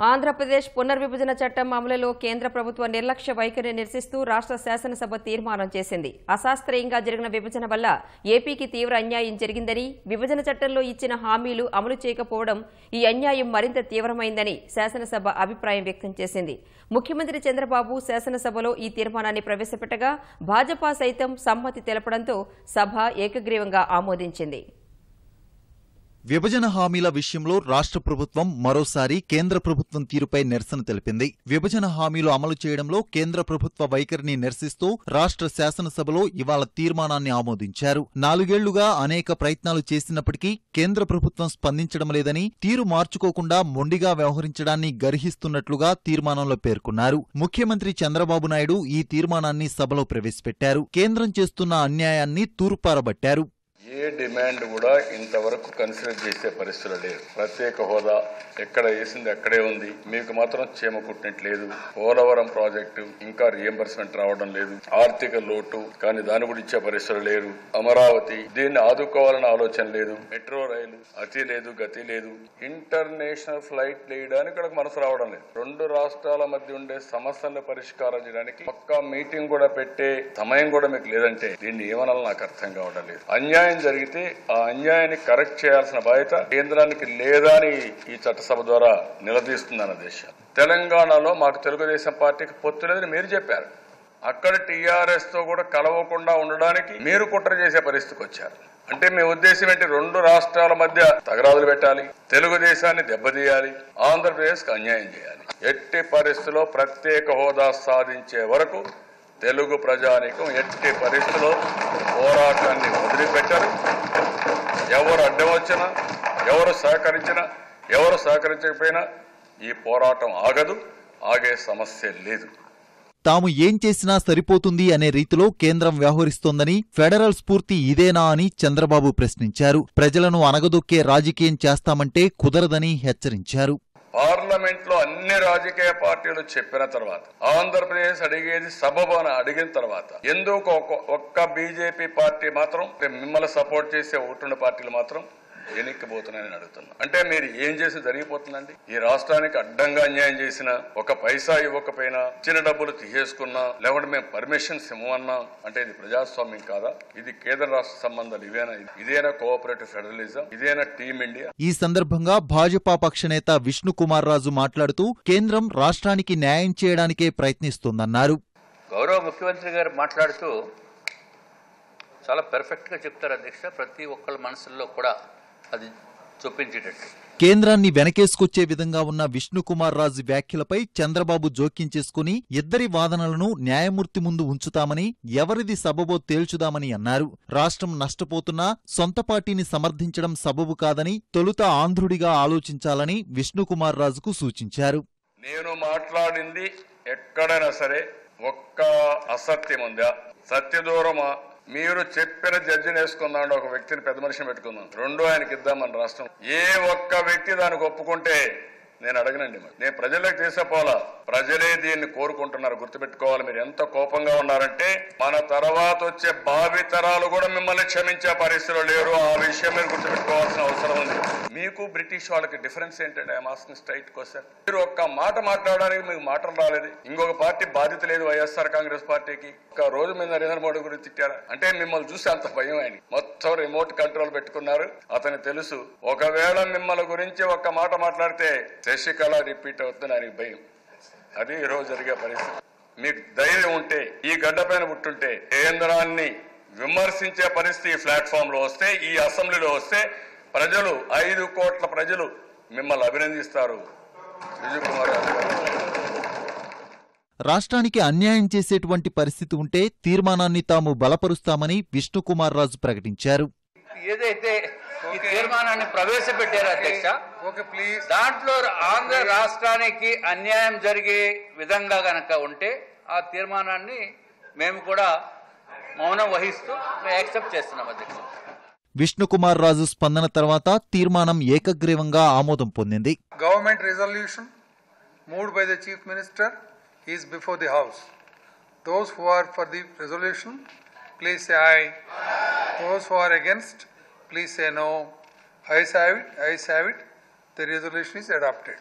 ఆంధ్రప్రదేశ్ పునర్విభజన చట్టం అమలులో కేంద్ర ప్రభుత్వ నిర్లక్ష్య వైఖరిని నిరసిస్తూ రాష్ట్ర శాసనసభ తీర్మానం చేసింది. అశాస్త్రీయంగా జరిగిన విభజన వల్ల ఏపీకి తీవ్ర అన్యాయం జరిగిందని, విభజన చట్టంలో ఇచ్చిన హామీలు అమలు చేయకపోవడం ఈ అన్యాయం మరింత తీవ్రమైందని శాసనసభ అభిప్రాయం వ్యక్తం చేసింది. ముఖ్యమంత్రి చంద్రబాబు శాసనసభలో ఈ తీర్మానాన్ని ప్రవేశపెట్టగా భాజపా సైతం సమ్మతి తెలపడంతో సభ ఏకగ్రీవంగా ఆమోదించింది. విభజన హామీల విషయంలో రాష్ట్ర ప్రభుత్వం మరోసారి కేంద్ర ప్రభుత్వం తీరుపై నిరసన తెలిపింది. విభజన హామీలు అమలు చేయడంలో కేంద్ర ప్రభుత్వ వైఖరిని నిరసిస్తూ రాష్ట్ర శాసనసభలో ఇవాళ తీర్మానాన్ని ఆమోదించారు. 4 ఏళ్లుగా అనేక ప్రయత్నాలు చేసినప్పటికీ కేంద్ర ప్రభుత్వం స్పందించడం లేదని, తీరు మార్చుకోకుండా మొండిగా వ్యవహరించడాన్ని గర్హిస్తున్నట్లుగా తీర్మానంలో పేర్కొన్నారు. ముఖ్యమంత్రి చంద్రబాబు నాయుడు ఈ తీర్మానాన్ని సభలో ప్రవేశపెట్టారు. కేంద్రం చేస్తున్న అన్యాయాన్ని తూర్పారబట్టారు. ఏ డిమాండ్ కూడా ఇంతవరకు కన్సిడర్ చేసే పరిస్థితులు లేవు. ప్రత్యేక హోదా ఎక్కడ వేసింది అక్కడే ఉంది. మీకు మాత్రం చీమ కుట్టినట్లేదు. పోలవరం ప్రాజెక్టు ఇంకా రియంబర్స్మెంట్ రావడం లేదు. ఆర్థిక లోటు కానీ దాని కూడా ఇచ్చే పరిస్థితులు లేరు. అమరావతి దీన్ని ఆదుకోవాలన్న ఆలోచన లేదు. మెట్రో రైలు అతి లేదు గతి లేదు. ఇంటర్నేషనల్ ఫ్లైట్ వేయడానికి ఇక్కడ మనసు రావడం లేదు. 2 రాష్ట్రాల మధ్య ఉండే సమస్యలను పరిష్కారం చేయడానికి ఒక్క మీటింగ్ కూడా పెట్టే సమయం కూడా మీకు లేదంటే దీన్ని ఏమనాలో నాకు అర్థం కావడం లేదు. అన్యాయం జరిగితే ఆ అన్యాయాన్ని కరెక్ట్ చేయాల్సిన బాధ్యత కేంద్రానికి లేదా అని ఈ చట్టసభ ద్వారా నిలదీస్తుందన్న దేశం. తెలంగాణలో మాకు తెలుగుదేశం పార్టీకి పొత్తు లేదని మీరు చెప్పారు. అక్కడ టీఆర్ఎస్ తో కూడా కలవకుండా ఉండడానికి మీరు కుట్ర చేసే పరిస్థితికి వచ్చారు. అంటే మీ ఉద్దేశం ఏంటి? 2 రాష్ట్రాల మధ్య తగరాదులు పెట్టాలి, తెలుగుదేశాన్ని దెబ్బతీయాలి, ఆంధ్రప్రదేశ్కి అన్యాయం చేయాలి. ఎట్టి పరిస్థితుల్లో ప్రత్యేక హోదా సాధించే వరకు తెలుగు ప్రజానీకం ఎట్టి పరిస్థితుల్లో పోరాటాన్ని వదిలిపెట్టారు. ఎవరు అడ్డం వచ్చినా, ఎవరు సహకరించినా, ఎవరు సహకరించకపోయినా ఈ పోరాటం ఆగదు. ఆగే సమస్య లేదు. తాము ఏం చేసినా సరిపోతుంది అనే రీతిలో కేంద్రం వ్యవహరిస్తోందని, ఫెడరల్ స్ఫూర్తి ఇదేనా అని చంద్రబాబు ప్రశ్నించారు. ప్రజలను అనగదొక్కే రాజకీయం చేస్తామంటే కుదరదని హెచ్చరించారు. పార్లమెంట్ లో అన్ని రాజకీయ పార్టీలు చెప్పిన తర్వాత, ఆంధ్రప్రదేశ్ అడిగేది సబబు అని అడిగిన తర్వాత ఎందుకు ఒక్క బీజేపీ పార్టీ మాత్రం, మిమ్మల్ని సపోర్ట్ చేసే 1-2 పార్టీలు మాత్రం ఎన్నికపోతున్నాయని అడుగుతున్నా. అంటే మీరు ఏం చేసి జరిగిపోతుందండి? ఈ రాష్ట్రానికి అడ్డంగా అన్యాయం చేసిన, ఒక పైసా ఇవ్వకపోయినా, ఇచ్చిన డబ్బులు తీసేసుకున్నా, లేకుంటే మేము పర్మిషన్స్ ఇవ్వమన్నా అంటే ఇది ప్రజాస్వామ్యం కాదా? ఇది కేంద్ర రాష్ట్ర సంబంధాలు ఇదేనా కోఆపరేటివ్ ఫెడరలిజం? ఇదేనా టీమ్ ఇండియా? ఈ సందర్భంగా భాజపా పక్ష నేత విష్ణు కుమార్ రాజు మాట్లాడుతూ కేంద్రం రాష్ట్రానికి న్యాయం చేయడానికే ప్రయత్నిస్తోందన్నారు. గౌరవ ముఖ్యమంత్రి గారు మాట్లాడుతూ చాలా పెర్ఫెక్ట్ గా చెప్తారు అధ్యక్ష. ప్రతి ఒక్కళ్ళ మనసుల్లో కూడా అది చూపించేటట్టు కేంద్రాన్ని వెనకేసుకొచ్చే విధంగా ఉన్న విష్ణుకుమార్ రాజు వ్యాఖ్యలపై చంద్రబాబు జోక్యం చేసుకుని ఇద్దరి వాదనలను న్యాయమూర్తి ముందు ఉంచుతామని, ఎవరిది సబబో తేల్చుదామని అన్నారు. రాష్ట్రం నష్టపోతున్నా సొంత పార్టీని సమర్థించడం సబబు కాదని, తొలుత ఆంధ్రుడిగా ఆలోచించాలని విష్ణుకుమార్ రాజుకు సూచించారు. నేను మాట్లాడింది ఎక్కడైనా సరే ఒక్క అసత్యం ఉందా, సత్యదూరమా? మీరు చెప్పిన జడ్జిని వేసుకుందాం, ఒక వ్యక్తిని పెద్ద మనిషిని పెట్టుకుందాం, 2 ఆయనకి ఇద్దాం మన రాష్ట్రం. ఏ ఒక్క వ్యక్తి దానికి ఒప్పుకుంటే నేను అడగనండి. నేను ప్రజలకు చేసేపోలా, ప్రజలే దీన్ని కోరుకుంటున్నారు. గుర్తుపెట్టుకోవాలి, మీరు ఎంత కోపంగా ఉన్నారంటే మన తర్వాత వచ్చే భావి తరాలు కూడా మిమ్మల్ని క్షమించే పరిస్థితులు లేరు. ఆ విషయం మీరు గుర్తుపెట్టుకోవాల్సిన అవసరం ఉంది. మీకు బ్రిటిష్ వాళ్ళకి డిఫరెన్స్ ఏంటంటే ఐఎమ్ ఆస్కింగ్ స్ట్రైట్ క్వశ్చన్. మీరు ఒక్క మాట మాట్లాడడానికి మీకు మాటలు రాలేదు. ఇంకొక పార్టీ బాధ్యత లేదు వైఎస్ఆర్ కాంగ్రెస్ పార్టీకి. ఒక రోజు మీద నరేంద్ర మోడీ గురించి తిట్టారా అంటే మిమ్మల్ని చూసి అంత భయం. ఆయన మొత్తం రిమోట్ కంట్రోల్ పెట్టుకున్నారు. అతనికి తెలుసు ఒకవేళ మిమ్మల్ని గురించి ఒక్క మాట మాట్లాడితే శశికళ రిపీట్ అవుతుంది ఆయనకి భయం. అది ఈ రోజు జరిగే పరిస్థితి. మీకు ధైర్యం ఉంటే, ఈ గడ్డ పైన పుట్టుంటే కేంద్రాన్ని విమర్శించే పరిస్థితి ఈ ప్లాట్ఫామ్ లో వస్తే, ఈ అసెంబ్లీలో వస్తే ప్రజలు 5 కోట్ల ప్రజలు మిమ్మల్ని అభినందిస్తారు. విజయకుమార్ రాష్ట్రానికి అన్యాయం చేసేటువంటి పరిస్థితి ఉంటే తీర్మానాన్ని తాము బలపరుస్తామని విష్ణుకుమార్ రాజు ప్రకటించారు. ఏదైతే ఈ తీర్మానాన్ని ప్రవేశపెట్టారు అధ్యక్ష, దాంట్లో ఆంధ్ర రాష్ట్రానికి అన్యాయం జరిగే విధంగా గనక ఉంటే ఆ తీర్మానాన్ని మేము కూడా మౌనం వహిస్తూ యాక్సెప్ట్ చేస్తున్నాం అధ్యక్ష. విష్ణుకుమార్ రాజు స్పందన తర్వాత తీర్మానం ఏకగ్రీవంగా ఆమోదం పొందింది. Government resolution moved by the chief minister is before the house. Those who are for the resolution please say aye. Those who are against please say no. Ayes have it. The resolution is adopted.